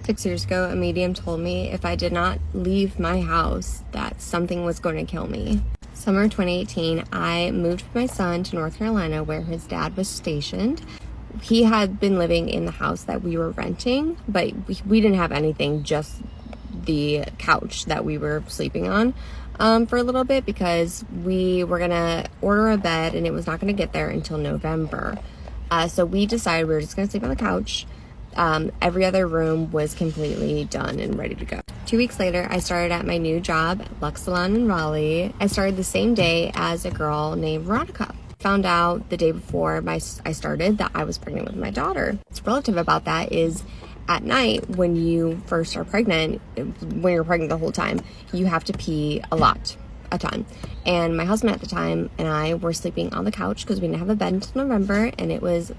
6 years ago, a medium told me if I did not leave my house, that something was going to kill me. Summer 2018, I moved with my son to North Carolina where his dad was stationed. He had been living in the house that we were renting, but we didn't have anything, just the couch that we were sleeping on for a little bit because we were gonna order a bed and it was not gonna get there until November. So we decided we were just gonna sleep on the couch. Every other room was completely done and ready to go. 2 weeks later, I started at my new job at Lux Salon in Raleigh. I started the same day as a girl named Veronica. Found out the day before I started that I was pregnant with my daughter. What's relative about that is at night when you first are pregnant, when you're pregnant the whole time, you have to pee a ton. And my husband at the time and I were sleeping on the couch because we didn't have a bed until November, and it was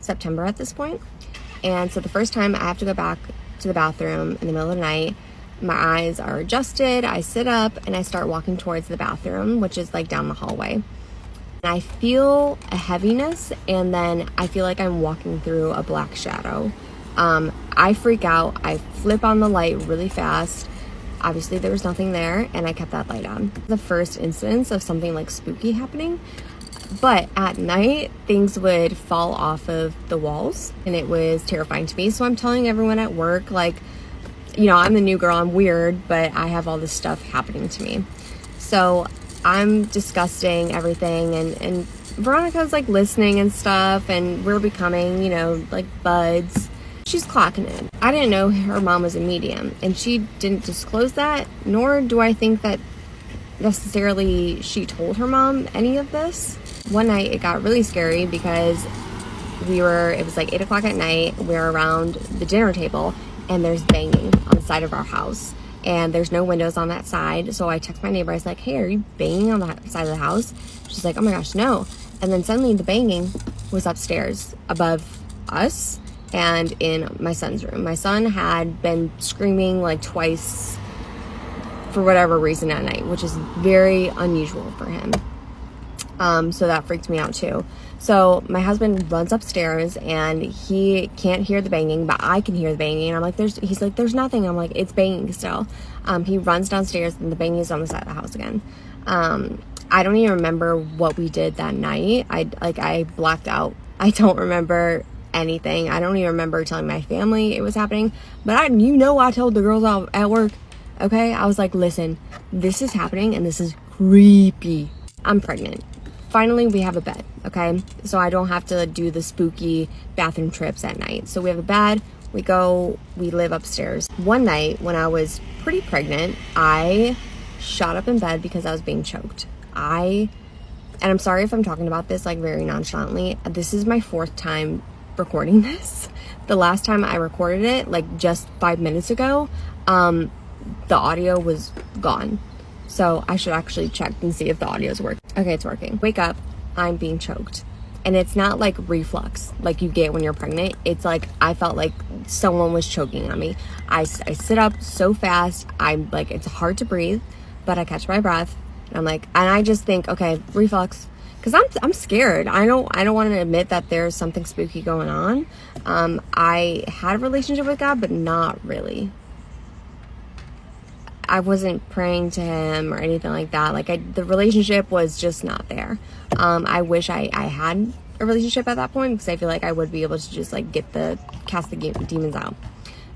September at this point. And so the first time I have to go back to the bathroom in the middle of the night, my eyes are adjusted, I sit up and I start walking towards the bathroom, which is like down the hallway. And I feel a heaviness, and then I feel like I'm walking through a black shadow. I freak out, I flip on the light really fast. Obviously there was nothing there, and I kept that light on. The first instance of something like spooky happening. But at night, things would fall off of the walls, and it was terrifying to me. So I'm telling everyone at work, like, you know, I'm the new girl, I'm weird, but I have all this stuff happening to me. So I'm discussing everything, and Veronica's like listening and stuff, and we're becoming, you know, like buds. She's clocking it. I didn't know her mom was a medium, and she didn't disclose that, nor do I think that necessarily she told her mom any of this. One night it got really scary because it was like 8 o'clock at night. We're around the dinner table and there's banging on the side of our house, and there's no windows on that side. So I text my neighbor. I was like, hey, are you banging on the side of the house? She's like, oh my gosh, no. And then suddenly the banging was upstairs above us and in my son's room. My son had been screaming like twice for whatever reason at night, which is very unusual for him. So that freaked me out too. So my husband runs upstairs and he can't hear the banging, but I can hear the banging. And I'm like, he's like, there's nothing. I'm like, it's banging still. He runs downstairs and the banging is on the side of the house again. I don't even remember what we did that night. I blacked out. I don't remember anything. I don't even remember telling my family it was happening, but I told the girls out at work. Okay. I was like, listen, this is happening and this is creepy. I'm pregnant. Finally, we have a bed, okay? So I don't have to do the spooky bathroom trips at night. So we have a bed, we live upstairs. One night when I was pretty pregnant, I shot up in bed because I was being choked. And I'm sorry if I'm talking about this like very nonchalantly. This is my 4th time recording this. The last time I recorded it, like just 5 minutes ago, the audio was gone. So I should actually check and see if the audio is working. Okay, it's working. Wake up, I'm being choked. And it's not like reflux like you get when you're pregnant. It's like I felt like someone was choking on me. I sit up so fast. I'm like, it's hard to breathe, but I catch my breath. And I just think, okay, reflux. Because I'm scared. I don't want to admit that there's something spooky going on. I had a relationship with God, but not really. I wasn't praying to him or anything like that. Like the relationship was just not there. I wish I had a relationship at that point because I feel like I would be able to just like cast the demons out.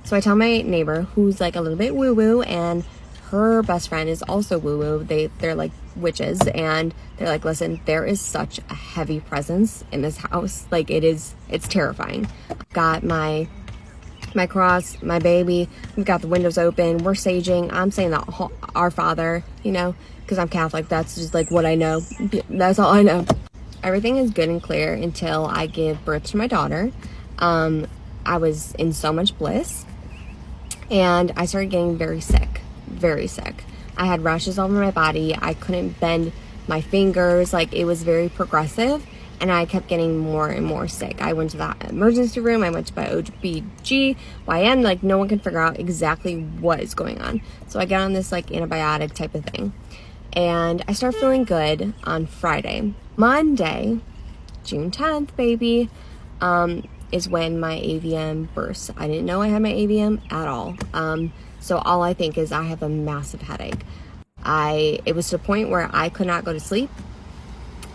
So I tell my neighbor, who's like a little bit woo-woo, and her best friend is also woo-woo. They're like witches, and they're like, listen, there is such a heavy presence in this house. Like it's terrifying. Got my cross, my baby, we've got the windows open, we're saging. I'm saying that Our Father, you know, because I'm Catholic. That's just like what I know. That's all I know. Everything is good and clear until I give birth to my daughter. I was in so much bliss, and I started getting very sick. I had rashes all over my body. I couldn't bend my fingers. Like it was very progressive. And I kept getting more and more sick. I went to the emergency room. I went to my OB/GYN. Like no one can figure out exactly what is going on. So I get on this like antibiotic type of thing. And I start feeling good on Friday. Monday, June 10th, baby. is when my AVM burst. I didn't know I had my AVM at all. So all I think is I have a massive headache. It was to the point where I could not go to sleep.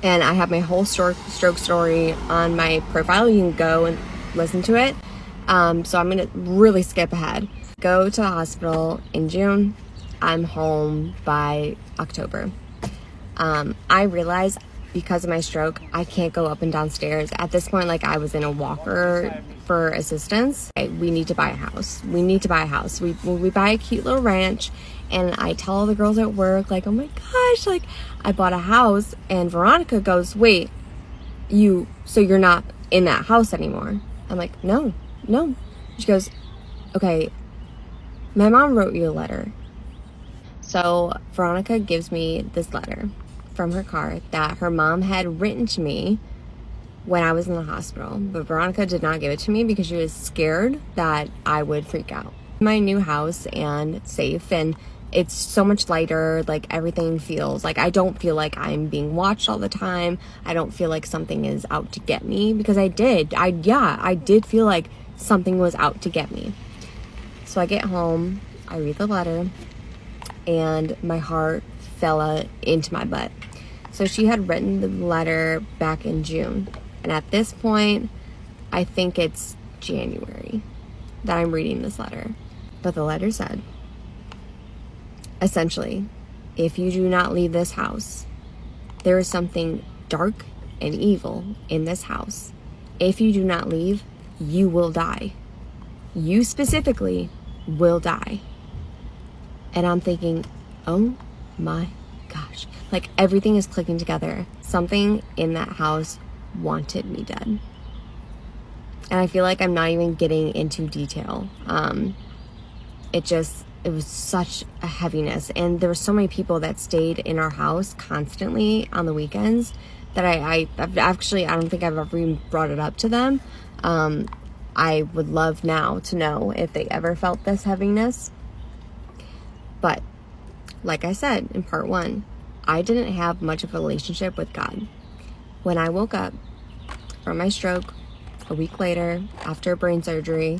And I have my whole stroke story on my profile. You can go and listen to it. So I'm going to really skip ahead. Go to the hospital in June. I'm home by October. I realized because of my stroke, I can't go up and down stairs. At this point, like, I was in a walker for assistance. We need to buy a house. We buy a cute little ranch. And I tell all the girls at work, like, oh my gosh, like, I bought a house. And Veronica goes, wait, so you're not in that house anymore? I'm like, no. She goes, okay, my mom wrote you a letter. So Veronica gives me this letter from her car that her mom had written to me when I was in the hospital. But Veronica did not give it to me because she was scared that I would freak out. My new house and safe, and it's so much lighter. Like, everything feels like, I don't feel like I'm being watched all the time. I don't feel like something is out to get me, because I did feel like something was out to get me. So I get home, I read the letter, and my heart fell into my butt. So she had written the letter back in June, and at this point, I think it's January that I'm reading this letter. But the letter said, essentially, if you do not leave this house, there is something dark and evil in this house. If you do not leave, you will die. You specifically will die. And I'm thinking, oh my gosh. Like, everything is clicking together. Something in that house wanted me dead. And I feel like I'm not even getting into detail. It was such a heaviness. And there were so many people that stayed in our house constantly on the weekends that I don't think I've ever even brought it up to them. I would love now to know if they ever felt this heaviness. But like I said in part 1, I didn't have much of a relationship with God. When I woke up from my stroke a week later after brain surgery,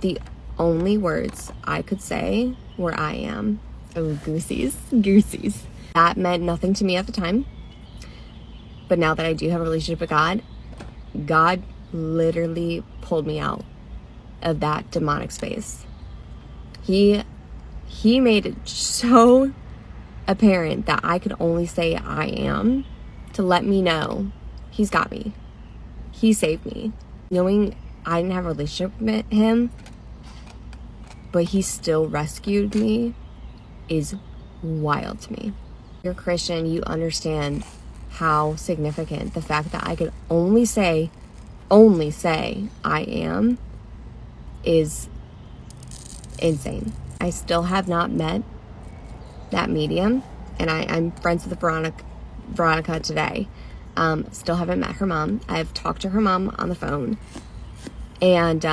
the only words I could say were I am. Oh, goosies. That meant nothing to me at the time. But now that I do have a relationship with God, God literally pulled me out of that demonic space. He made it so apparent that I could only say I am to let me know He's got me. He saved me. Knowing I didn't have a relationship with Him, but He still rescued me, is wild to me. If you're a Christian, you understand how significant the fact that I could only say I am is insane. I still have not met that medium, and I'm friends with Veronica today. Still haven't met her mom. I've talked to her mom on the phone, and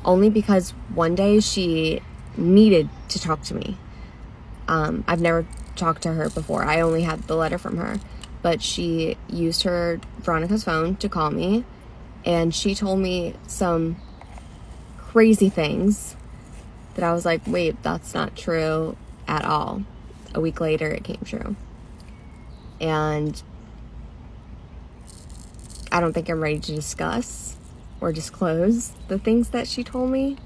only because one day she needed to talk to me. I've never talked to her before. I only had the letter from her, but she used Veronica's phone to call me, and she told me some crazy things that I was like, wait, that's not true at all. A week later, it came true. And I don't think I'm ready to discuss or disclose the things that she told me,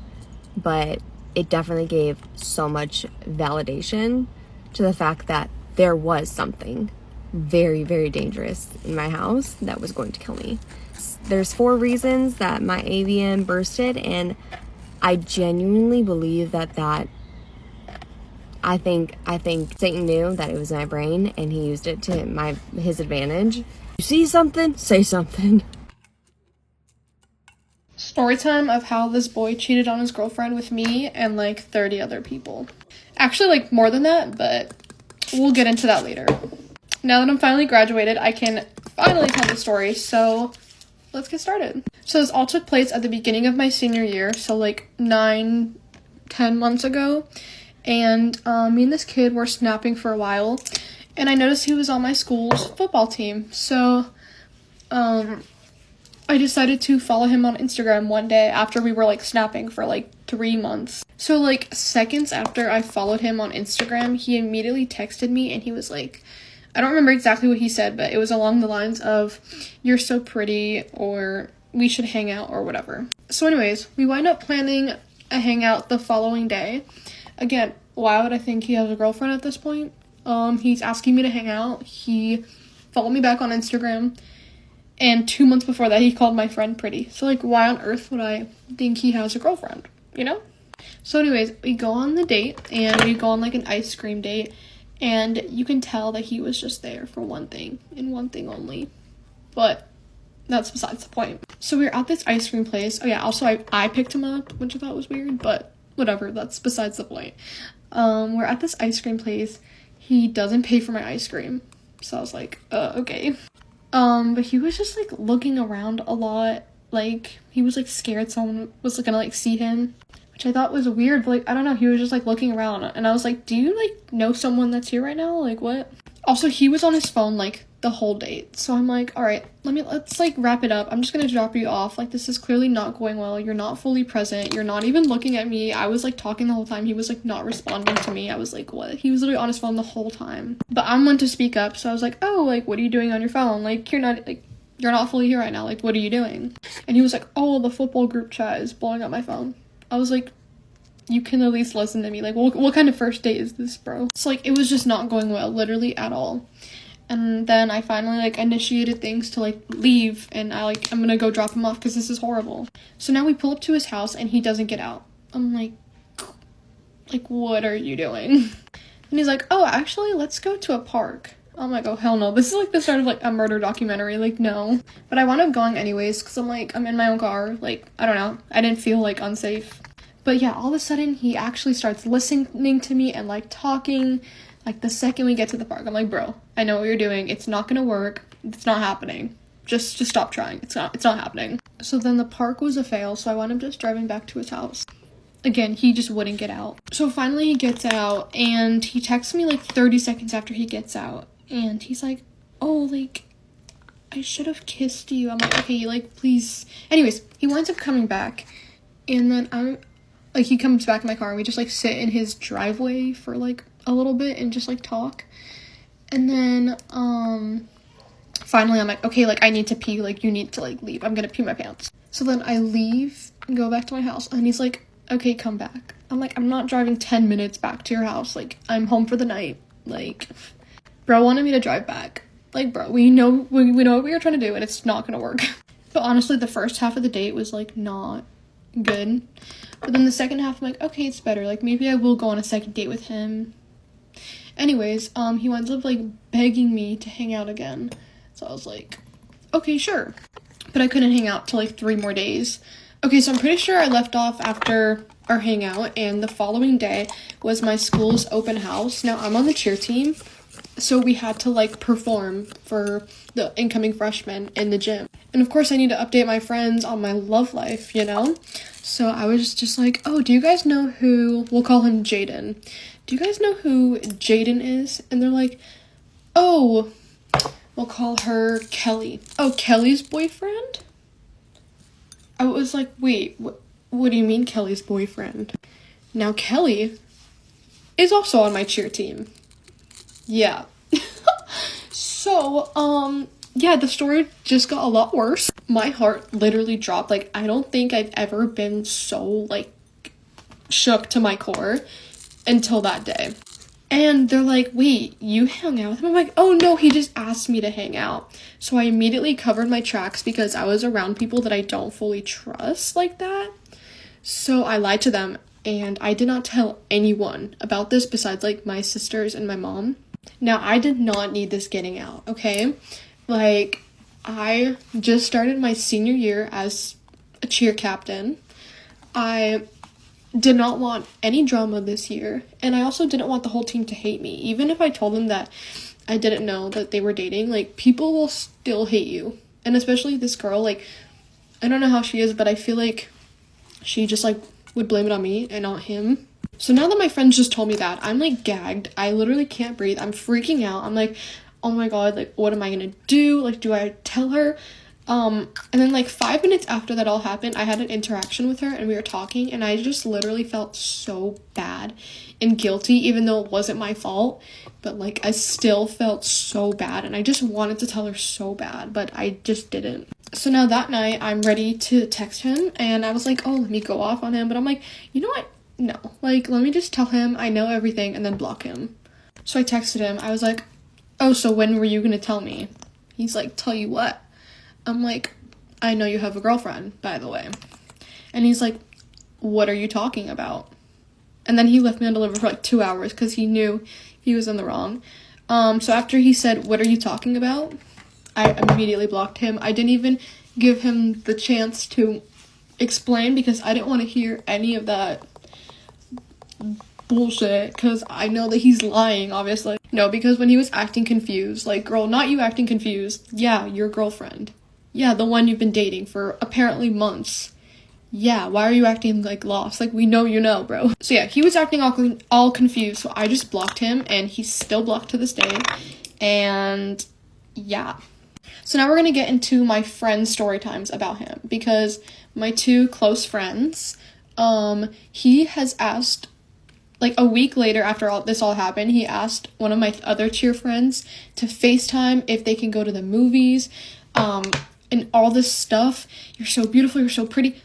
but it definitely gave so much validation to the fact that there was something very, very dangerous in my house that was going to kill me. There's 4 reasons that my AVM bursted, and I genuinely believe that I think Satan knew that it was in my brain, and he used it to his advantage. You see something? Say something. Story time of how this boy cheated on his girlfriend with me and like 30 other people. Actually, like more than that, but we'll get into that later. Now that I'm finally graduated, I can finally tell the story, so let's get started. So this all took place at the beginning of my senior year, so like 9-10 months ago. And me and this kid were snapping for a while, and I noticed he was on my school's football team. So I I decided to follow him on Instagram one day after we were like snapping for like 3 months. So like seconds after I followed him on Instagram, he immediately texted me and he was like, I don't remember exactly what he said, but it was along the lines of, "You're so pretty," or "We should hang out," or whatever. So anyways, we wind up planning a hangout the following day. Again, why would I think he has a girlfriend at this point? He's asking me to hang out. He followed me back on Instagram. And 2 months before that, he called my friend pretty. So, like, why on earth would I think he has a girlfriend, you know? So, anyways, we go on the date, and we go on, like, an ice cream date. And you can tell that he was just there for one thing, and one thing only. But that's besides the point. So, we were at this ice cream place. Oh, yeah, also, I picked him up, which I thought was weird. But whatever, that's besides the point. We're at this ice cream place. He doesn't pay for my ice cream. So, I was like, okay. But he was just, like, looking around a lot, like, he was, like, scared someone was gonna, like, see him, which I thought was weird, but, like, I don't know, he was just, like, looking around, and I was like, do you, like, know someone that's here right now, like, what? Also, he was on his phone, like, the whole date, so I'm like, alright, let's, like, wrap it up. I'm just gonna drop you off. Like, this is clearly not going well. You're not fully present. You're not even looking at me. I was, like, talking the whole time. He was, like, not responding to me. I was like, what? He was literally on his phone the whole time. But I'm one to speak up, so I was like, oh, like, what are you doing on your phone? Like, you're not fully here right now. Like, what are you doing? And he was like, oh, the football group chat is blowing up my phone. I was like, you can at least listen to me. Like, what kind of first date is this, bro? So, like, it was just not going well, literally at all. And then I finally, like, initiated things to, like, leave, and I'm gonna go drop him off because this is horrible. So now we pull up to his house, and he doesn't get out. I'm like, what are you doing? And he's like, oh, actually, let's go to a park. I'm like, oh, hell no. This is, like, the start of, like, a murder documentary. Like, no. But I wound up going anyways, because I'm, like, I'm in my own car. Like, I don't know. I didn't feel, like, unsafe. But, yeah, all of a sudden, he actually starts listening to me and, like, talking. Like, the second we get to the park, I'm like, bro, I know what you're doing. It's not gonna work. It's not happening. Just stop trying. It's not happening. So then the park was a fail, so I wound up just driving back to his house. Again, he just wouldn't get out. So finally he gets out, and he texts me, like, 30 seconds after he gets out. And he's like, oh, like, I should have kissed you. I'm like, okay, like, please. Anyways, he winds up coming back, and then he comes back in my car, and we just, like, sit in his driveway for, like, a little bit and just, like, talk. And then, finally I'm like, okay, like, I need to pee, like, you need to, like, leave. I'm gonna pee my pants. So then I leave and go back to my house, and he's like, okay, come back. I'm like, I'm not driving 10 minutes back to your house. Like, I'm home for the night. Like, bro wanted me to drive back. Like, bro, we know what we were trying to do, and it's not gonna work. But honestly, the first half of the date was, like, not good. But then the second half, I'm like, okay, it's better. Like, maybe I will go on a second date with him. Anyways, he winds up, like, begging me to hang out again. So I was like, okay, sure. But I couldn't hang out till, like, 3 more days. Okay, so I'm pretty sure I left off after our hangout, and the following day was my school's open house. Now, I'm on the cheer team, so we had to, like, perform for the incoming freshmen in the gym. And, of course, I need to update my friends on my love life, you know? So I was just like, oh, do you guys know who, we'll call him Jaden. Do you guys know who Jaden is? And they're like, oh, we'll call her Kelly. Oh, Kelly's boyfriend? I was like, wait, what do you mean Kelly's boyfriend? Now Kelly is also on my cheer team. Yeah. So, yeah, the story just got a lot worse. My heart literally dropped. Like, I don't think I've ever been so, like, shook to my core until that day. And they're like, wait, you hung out with him? I'm like, oh no, he just asked me to hang out. So I immediately covered my tracks because I was around people that I don't fully trust like that. So I lied to them, and I did not tell anyone about this besides, like, my sisters and my mom. Now, I did not need this getting out, okay? Like, I just started my senior year as a cheer captain. I did not want any drama this year, and I also didn't want the whole team to hate me. Even if I told them that I didn't know that they were dating, like, people will still hate you. And especially this girl, like, I don't know how she is, but I feel like she just, like, would blame it on me and not him. So now that my friends just told me that, I'm, like, gagged. I literally can't breathe. I'm freaking out. I'm like, oh my god, like, what am I gonna do? Like, do I tell her? And then like 5 minutes after that all happened, I had an interaction with her and we were talking, and I just literally felt so bad and guilty, even though it wasn't my fault. But like I still felt so bad, and I just wanted to tell her so bad, but I just didn't. So now that night I'm ready to text him, and I was like, oh, let me go off on him, but I'm like, you know what? No, like let me just tell him I know everything and then block him. So I texted him. I was like, oh, so when were you gonna tell me? He's like, tell you what? I'm like, I know you have a girlfriend, by the way. And he's like, what are you talking about? And then he left me undelivered for like 2 hours because he knew he was in the wrong. So after he said, what are you talking about? I immediately blocked him. I didn't even give him the chance to explain because I didn't want to hear any of that bullshit, because I know that he's lying, obviously. No, because when he was acting confused, like, girl, not you acting confused. Yeah, your girlfriend. Yeah, the one you've been dating for apparently months. Yeah, why are you acting like lost? Like, we know you know, bro. So yeah, he was acting all confused, so I just blocked him, and he's still blocked to this day. And yeah. So now we're gonna get into my friend's story times about him, because my two close friends, he has asked, like a week later after this all happened, he asked one of my other cheer friends to FaceTime if they can go to the movies, and all this stuff. You're so beautiful, you're so pretty.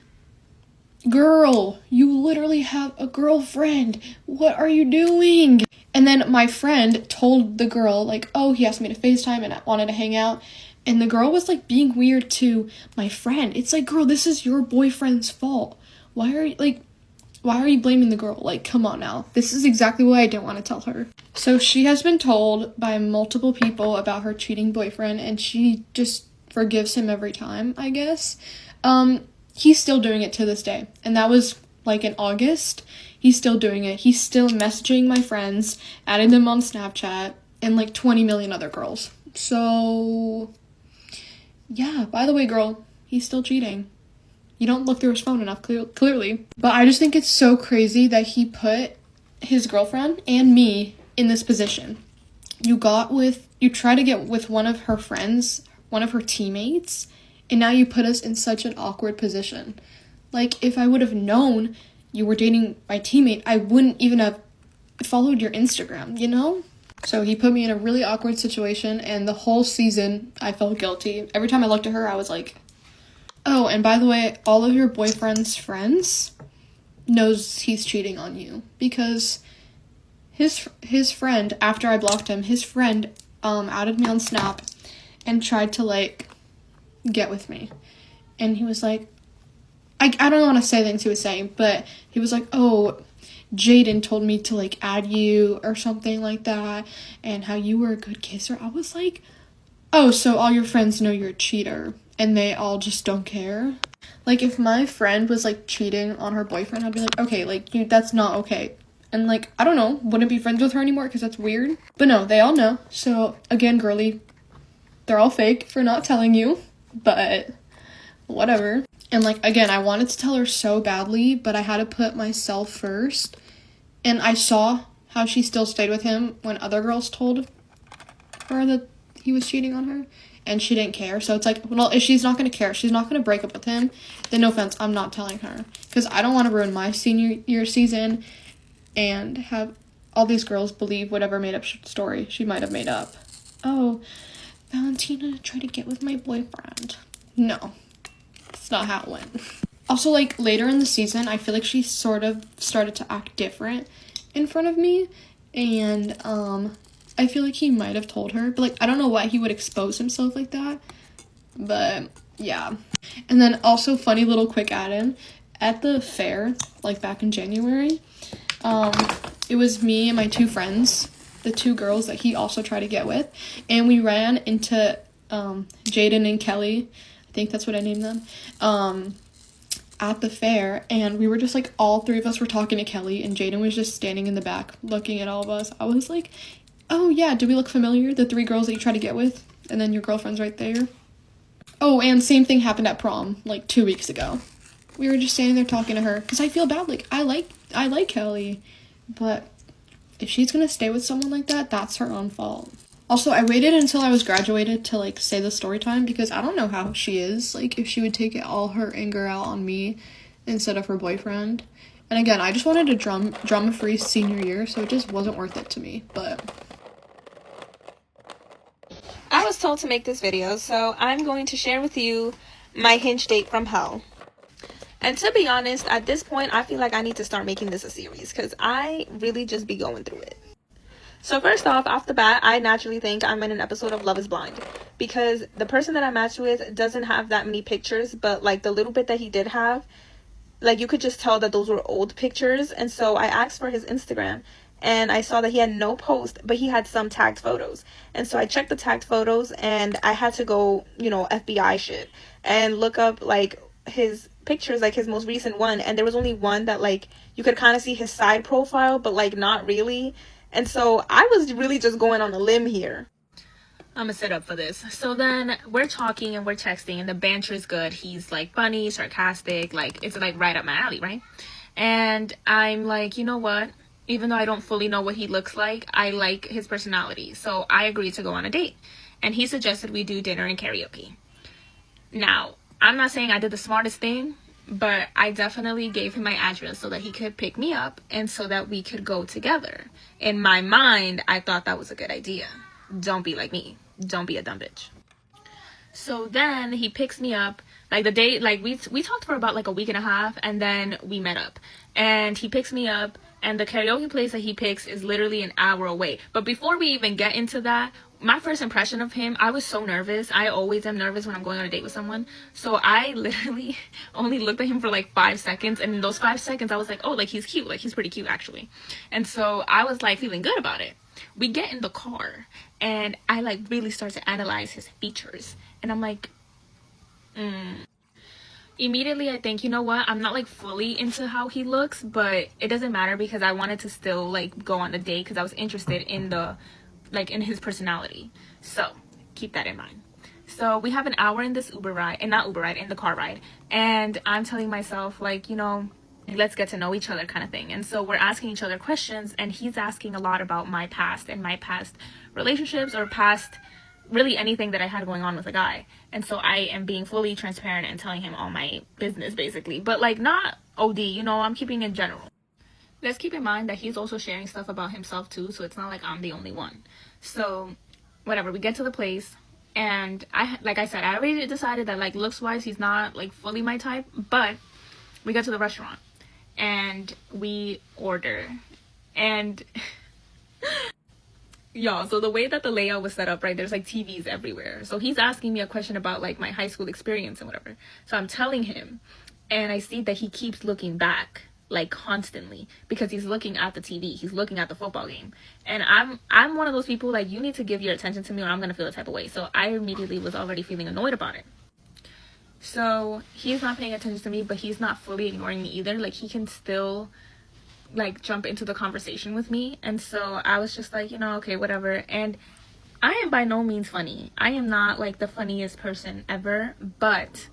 Girl, you literally have a girlfriend. What are you doing? And then my friend told the girl, like, oh, he asked me to FaceTime and I wanted to hang out. And the girl was like being weird to my friend. It's like, girl, this is your boyfriend's fault. Why are you blaming the girl? Like, come on now. This is exactly what I didn't want to tell her. So she has been told by multiple people about her cheating boyfriend, and she just forgives him every time, I guess. He's still doing it to this day. And that was like in August. He's still doing it. He's still messaging my friends, adding them on Snapchat, and like 20 million other girls. So yeah, by the way, girl, he's still cheating. You don't look through his phone enough, clearly. But I just think it's so crazy that he put his girlfriend and me in this position. You try to get with one of her friends, one of her teammates, and now you put us in such an awkward position. Like, if I would have known you were dating my teammate, I wouldn't even have followed your Instagram, you know? So he put me in a really awkward situation, and the whole season I felt guilty. Every time I looked at her, I was like, oh, and by the way, all of your boyfriend's friends knows he's cheating on you, because his friend, after I blocked him, his friend added me on Snap and tried to like get with me. And he was like, I don't want to say things he was saying, but he was like, oh, Jaden told me to like add you or something like that, and how you were a good kisser. I was like, oh, so all your friends know you're a cheater and they all just don't care? Like, if my friend was like cheating on her boyfriend, I'd be like, okay, like, that's not okay. And like, I don't know, wouldn't be friends with her anymore because that's weird. But no, they all know. So again, girly, they're all fake for not telling you, but whatever. And like, again, I wanted to tell her so badly, but I had to put myself first. And I saw how she still stayed with him when other girls told her that he was cheating on her, and she didn't care. So it's like, well, if she's not going to care, she's not going to break up with him, then no offense, I'm not telling her. Because I don't want to ruin my senior year season and have all these girls believe whatever made up story she might have made up. Oh, Valentina tried to get with my boyfriend. No, that's not how it went. Also, like, later in the season, I feel like she sort of started to act different in front of me, and I feel like he might have told her, but like, I don't know why he would expose himself like that, but yeah. And then also, funny little quick add-in, at the fair, like back in January, it was me and my two friends, the two girls that he also tried to get with, and we ran into Jaden and Kelly, I think that's what I named them, at the fair, and we were just like, all three of us were talking to Kelly, and Jaden was just standing in the back looking at all of us. I was like, oh yeah, do we look familiar? The three girls that you try to get with, and then your girlfriend's right there. Oh, and same thing happened at prom like 2 weeks ago. We were just standing there talking to her, because I feel bad. Like, I like Kelly, but if she's gonna stay with someone like that, that's her own fault. Also, I waited until I was graduated to, like, say the story time because I don't know how she is. Like, if she would take all her anger out on me instead of her boyfriend. And again, I just wanted a drama-free senior year, so it just wasn't worth it to me, but... I was told to make this video, so I'm going to share with you my hinge date from hell. And to be honest, at this point, I feel like I need to start making this a series because I really just be going through it. So first off the bat, I naturally think I'm in an episode of Love is Blind because the person that I matched with doesn't have that many pictures, but like the little bit that he did have, like you could just tell that those were old pictures. And so I asked for his Instagram and I saw that he had no post, but he had some tagged photos. And so I checked the tagged photos and I had to go, you know, FBI shit and look up like his pictures, like his most recent one. And there was only one that like you could kind of see his side profile, but like not really. And so I was really just going on a limb here. I'm gonna sit up for this. So then we're talking and we're texting and the banter is good. He's like funny, sarcastic, like it's like right up my alley, right? And I'm like, you know what? Even though I don't fully know what he looks like, I like his personality. So I agreed to go on a date. And he suggested we do dinner and karaoke. Now, I'm not saying I did the smartest thing, but I definitely gave him my address so that he could pick me up and so that we could go together. In my mind, I thought that was a good idea. Don't be like me. Don't be a dumb bitch. So then he picks me up, like the day, like we talked for about like a week and a half and then we met up and he picks me up and the karaoke place that he picks is literally an hour away. But before we even get into that, my first impression of him, I was so nervous. I always am nervous when I'm going on a date with someone. So I literally only looked at him for like 5 seconds. And in those 5 seconds, I was like, oh, like he's cute. Like he's pretty cute actually. And so I was like feeling good about it. We get in the car and I like really start to analyze his features. And I'm like, Immediately I think, you know what, I'm not like fully into how he looks, but it doesn't matter because I wanted to still like go on the date because I was interested in the like in his personality. So keep that in mind. So we have an hour in this Uber ride, and not Uber ride, in the car ride, and I'm telling myself like, you know, let's get to know each other kind of thing. And so we're asking each other questions and he's asking a lot about my past and my past relationships or past really anything that I had going on with a guy. And so I am being fully transparent and telling him all my business basically, but like not OD, you know, I'm keeping it general. Let's keep in mind that he's also sharing stuff about himself too, so it's not like I'm the only one. So whatever, we get to the place and like I said, I already decided that like looks wise he's not like fully my type, but we get to the restaurant and we order and y'all, so the way that the layout was set up, right, there's like TVs everywhere. So he's asking me a question about like my high school experience and whatever. So I'm telling him and I see that he keeps looking back like constantly because he's looking at the TV, he's looking at the football game. And I'm one of those people like, you need to give your attention to me or I'm gonna feel a type of way. So I immediately was already feeling annoyed about it. So he's not paying attention to me, but he's not fully ignoring me either. Like he can still like jump into the conversation with me. And so I was just like, you know, okay, whatever. And I am by no means funny. I am not like the funniest person ever, but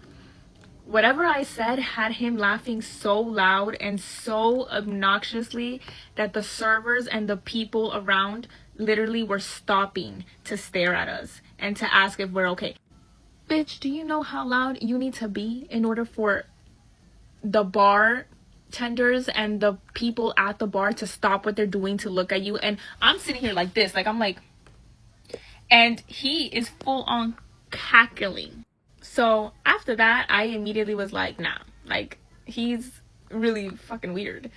whatever I said had him laughing so loud and so obnoxiously that the servers and the people around literally were stopping to stare at us and to ask if we're okay. Bitch, do you know how loud you need to be in order for the bartenders and the people at the bar to stop what they're doing to look at you? And I'm sitting here like this, like I'm like, and he is full on cackling. So after that, I immediately was like, nah, like he's really fucking weird.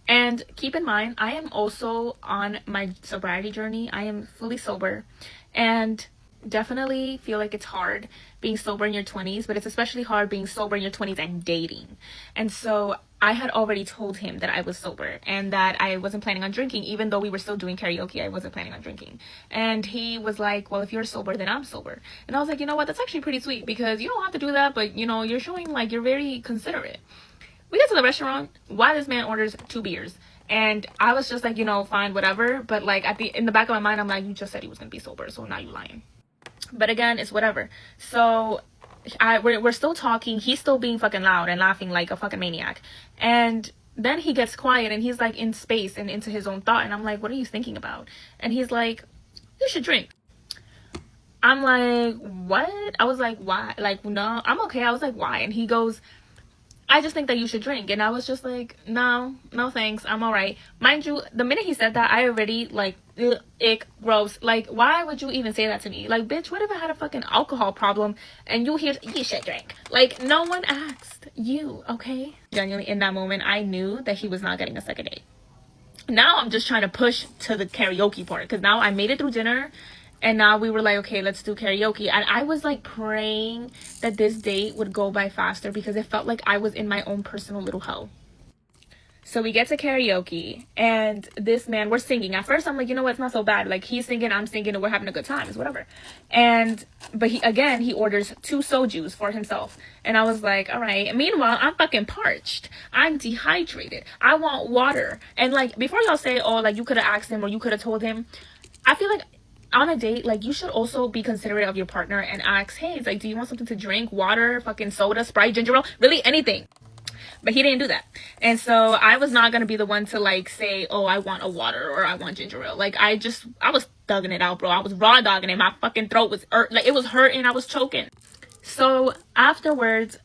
And keep in mind, I am also on my sobriety journey. I am fully sober and definitely feel like it's hard being sober in your 20s, but it's especially hard being sober in your 20s and dating. And so I had already told him that I was sober and that I wasn't planning on drinking. Even though we were still doing karaoke, I wasn't planning on drinking. And he was like, well, if you're sober, then I'm sober. And I was like, you know what, that's actually pretty sweet because you don't have to do that, but you know, you're showing like you're very considerate. We get to the restaurant. Why this man orders 2 beers. And I was just like, you know, fine, whatever. But like in the back of my mind, I'm like, you just said he was gonna be sober, so now you're lying. But again, it's whatever. So we're still talking. He's still being fucking loud and laughing like a fucking maniac. And then he gets quiet and he's like in space and into his own thought. And I'm like, what are you thinking about? And he's like, you should drink. I'm like, what? I was like, why? Like, no, I'm okay. I was like, why? And he goes, I just think that you should drink. And I was just like, no thanks, I'm all right. Mind you, the minute he said that, I already like, ugh, ick, gross. Like, why would you even say that to me? Like, bitch, what if I had a fucking alcohol problem and you hear, you should drink? Like, no one asked you, okay? Genuinely, in that moment, I knew that he was not getting a second date. Now I'm just trying to push to the karaoke part, because now I made it through dinner. And now we were like, okay, let's do karaoke. And I was like praying that this date would go by faster, because it felt like I was in my own personal little hell. So we get to karaoke, and this man, we're singing. At first, I'm like, you know what? It's not so bad. Like, he's singing, I'm singing, and we're having a good time. It's whatever. But he orders 2 sojus for himself. And I was like, all right. And meanwhile, I'm fucking parched. I'm dehydrated. I want water. And like, before y'all say, oh, like, you could have asked him or you could have told him, I feel like on a date, like, you should also be considerate of your partner and ask, hey, it's like, do you want something to drink? Water, fucking soda, Sprite, ginger ale, really anything. But he didn't do that. And so I was not going to be the one to like say, oh, I want a water or I want ginger ale. Like, I was thugging it out, bro. I was raw dogging it. My fucking throat was like, it was hurting. I was choking. So afterwards,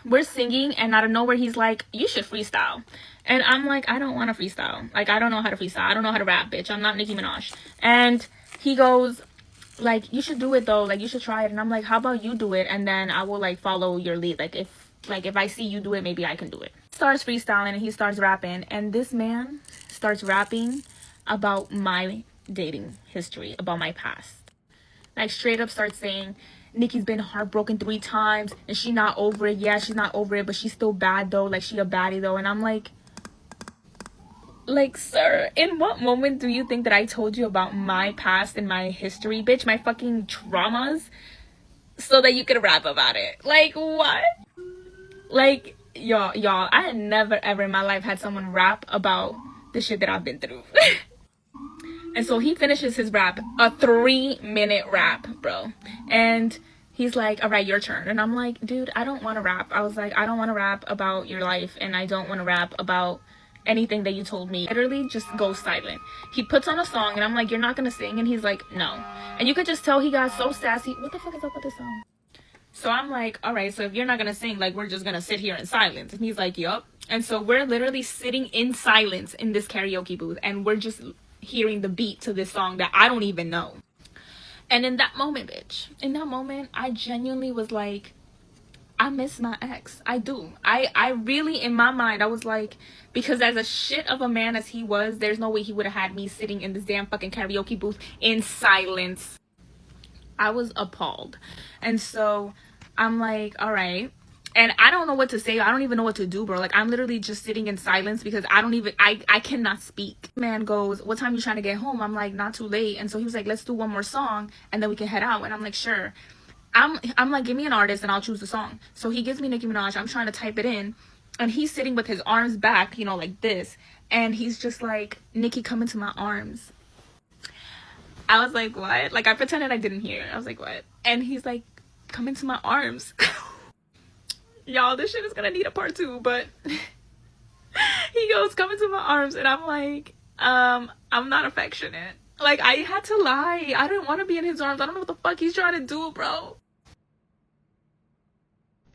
we're singing, and out of nowhere, he's like, you should freestyle. And I'm like, I don't want to freestyle. Like, I don't know how to freestyle. I don't know how to rap, bitch. I'm not Nicki Minaj. And he goes, like, you should do it though, like, you should try it. And I'm like, how about you do it, and then I will like follow your lead. Like, if I see you do it, maybe I can do it. Starts freestyling, and he starts rapping, and this man starts rapping about my dating history, about my past. Like, straight up starts saying, Nikki's been heartbroken 3 times and she not over it. Yeah, she's not over it, but she's still bad though. Like, she a baddie though. And I'm like, sir, in what moment do you think that I told you about my past and my history, bitch, my fucking traumas, so that you could rap about it? Like, what? Like, y'all, I had never ever in my life had someone rap about the shit that I've been through. And so he finishes his rap, a 3-minute rap, bro. And he's like, all right, your turn. And I'm like, dude, I don't want to rap. I was like, I don't want to rap about your life, and I don't want to rap about anything that you told me. Literally just go silent. He puts on a song, and I'm like, you're not gonna sing? And he's like, no. And you could just tell he got so sassy. What the fuck is up with this song? So I'm like, all right, so if you're not gonna sing, like, we're just gonna sit here in silence. And he's like, yup. And so we're literally sitting in silence in this karaoke booth, and we're just hearing the beat to this song that I don't even know. And in that moment, bitch, in that moment, I genuinely was like, I miss my ex. I do. I really, in my mind, I was like, because as a shit of a man as he was, there's no way he would have had me sitting in this damn fucking karaoke booth in silence. I was appalled. And so I'm like, all right. And I don't know what to say. I don't even know what to do, bro. Like, I'm literally just sitting in silence because I cannot speak. Man goes, what time you trying to get home? I'm like, not too late. And so he was like, let's do one more song and then we can head out. And I'm like, sure. I'm like, give me an artist and I'll choose the song. So he gives me Nicki Minaj. I'm trying to type it in. And he's sitting with his arms back, you know, like this. And he's just like, Nicki, come into my arms. I was like, what? Like, I pretended I didn't hear. I was like, what? And he's like, come into my arms. Y'all, this shit is gonna need a part 2, but he goes, come into my arms, and I'm like, I'm not affectionate. Like, I had to lie. I didn't want to be in his arms. I don't know what the fuck he's trying to do, bro.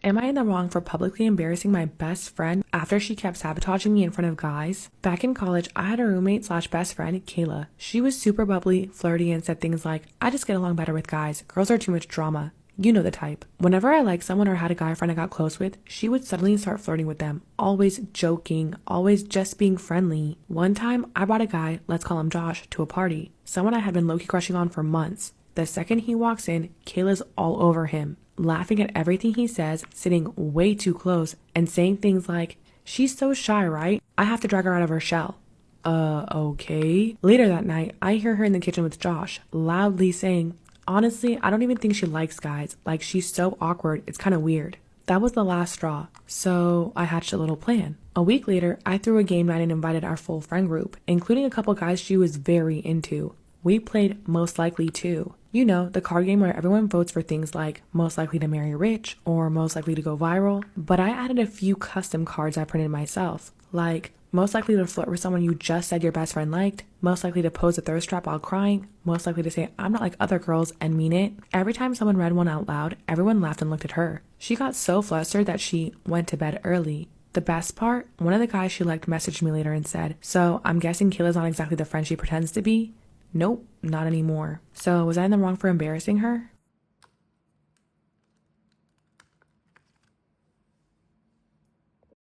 Am I in the wrong for publicly embarrassing my best friend after she kept sabotaging me in front of guys? Back in college, I had a roommate / best friend, Kayla. She was super bubbly, flirty, and said things like, I just get along better with guys. Girls are too much drama. You know the type. Whenever I liked someone or had a guy friend I got close with, she would suddenly start flirting with them. Always joking, always just being friendly. One time, I brought a guy, let's call him Josh, to a party. Someone I had been low-key crushing on for months. The second he walks in, Kayla's all over him, laughing at everything he says, sitting way too close, and saying things like, she's so shy, right? I have to drag her out of her shell. Okay. Later that night, I hear her in the kitchen with Josh, loudly saying, honestly, I don't even think she likes guys. Like, she's so awkward, it's kind of weird. That was the last straw, so I hatched a little plan. A week later, I threw a game night and invited our full friend group, including a couple guys she was very into. We played Most Likely Too. You know, the card game where everyone votes for things like most likely to marry rich or most likely to go viral. But I added a few custom cards I printed myself, like most likely to flirt with someone you just said your best friend liked, most likely to pose a thirst trap while crying, most likely to say I'm not like other girls and mean it. Every time someone read one out loud, everyone laughed and looked at her. She got so flustered that she went to bed early. The best part, one of the guys she liked messaged me later and said, "So I'm guessing Kayla's not exactly the friend she pretends to be?" Nope, not anymore. So was I in the wrong for embarrassing her?